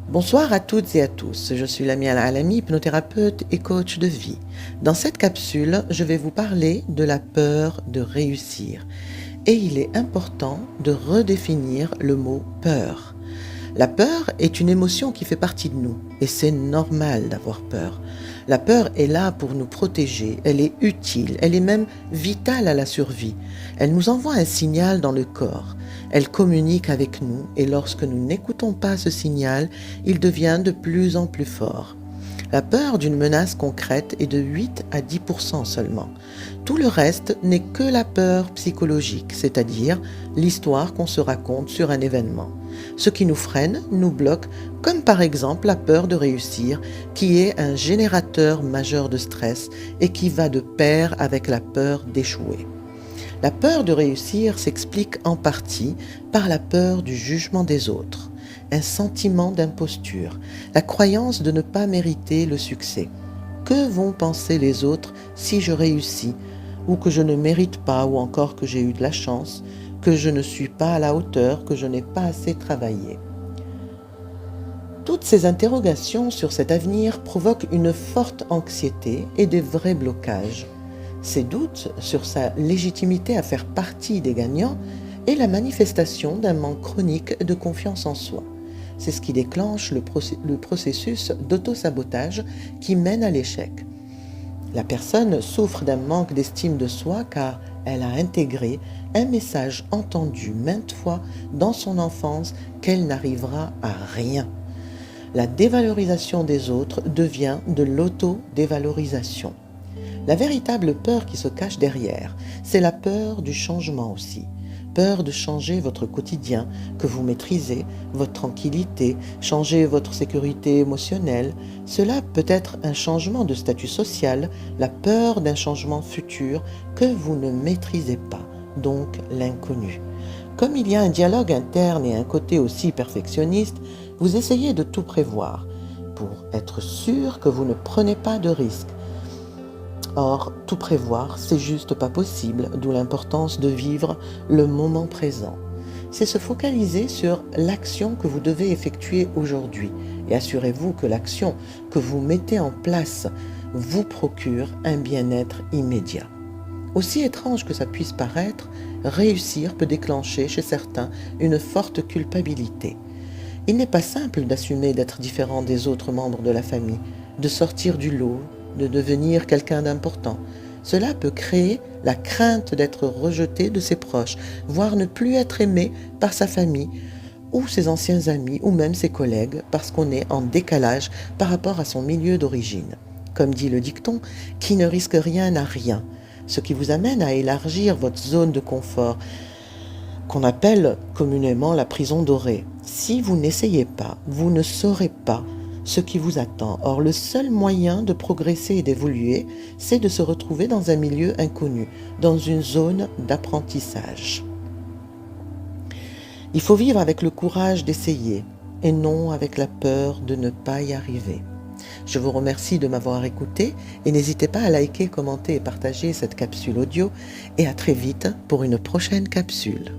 Bonsoir à toutes et à tous, je suis Lamia Alami, hypnothérapeute et coach de vie. Dans cette capsule, je vais vous parler de la peur de réussir. Et il est important de redéfinir le mot peur. La peur est une émotion qui fait partie de nous et c'est normal d'avoir peur. La peur est là pour nous protéger, elle est utile, elle est même vitale à la survie. Elle nous envoie un signal dans le corps, elle communique avec nous et lorsque nous n'écoutons pas ce signal, il devient de plus en plus fort. La peur d'une menace concrète est de 8 à 10% seulement. Tout le reste n'est que la peur psychologique, c'est-à-dire l'histoire qu'on se raconte sur un événement. Ce qui nous freine, nous bloque, comme par exemple la peur de réussir, qui est un générateur majeur de stress et qui va de pair avec la peur d'échouer. La peur de réussir s'explique en partie par la peur du jugement des autres, un sentiment d'imposture, la croyance de ne pas mériter le succès. Que vont penser les autres si je réussis, ou que je ne mérite pas, ou encore que j'ai eu de la chance, que je ne suis pas à la hauteur, que je n'ai pas assez travaillé. Toutes ces interrogations sur cet avenir provoquent une forte anxiété et des vrais blocages. Ces doutes sur sa légitimité à faire partie des gagnants est la manifestation d'un manque chronique de confiance en soi. C'est ce qui déclenche le processus d'auto-sabotage qui mène à l'échec. La personne souffre d'un manque d'estime de soi car elle a intégré un message entendu maintes fois dans son enfance qu'elle n'arrivera à rien. La dévalorisation des autres devient de l'auto-dévalorisation. La véritable peur qui se cache derrière, c'est la peur du changement aussi. Peur de changer votre quotidien que vous maîtrisez, votre tranquillité, changer votre sécurité émotionnelle. Cela peut être un changement de statut social, la peur d'un changement futur que vous ne maîtrisez pas, donc l'inconnu. Comme il y a un dialogue interne et un côté aussi perfectionniste, vous essayez de tout prévoir pour être sûr que vous ne prenez pas de risques. Or, tout prévoir, c'est juste pas possible, d'où l'importance de vivre le moment présent. C'est se focaliser sur l'action que vous devez effectuer aujourd'hui et assurez-vous que l'action que vous mettez en place vous procure un bien-être immédiat. Aussi étrange que ça puisse paraître, réussir peut déclencher chez certains une forte culpabilité. Il n'est pas simple d'assumer d'être différent des autres membres de la famille, de sortir du lot, de devenir quelqu'un d'important. Cela peut créer la crainte d'être rejeté de ses proches, voire ne plus être aimé par sa famille ou ses anciens amis ou même ses collègues parce qu'on est en décalage par rapport à son milieu d'origine. Comme dit le dicton, qui ne risque rien n'a rien, ce qui vous amène à élargir votre zone de confort, qu'on appelle communément la prison dorée. Si vous n'essayez pas, vous ne saurez pas ce qui vous attend. Or, le seul moyen de progresser et d'évoluer, c'est de se retrouver dans un milieu inconnu, dans une zone d'apprentissage. Il faut vivre avec le courage d'essayer et non avec la peur de ne pas y arriver. Je vous remercie de m'avoir écouté et n'hésitez pas à liker, commenter et partager cette capsule audio et à très vite pour une prochaine capsule.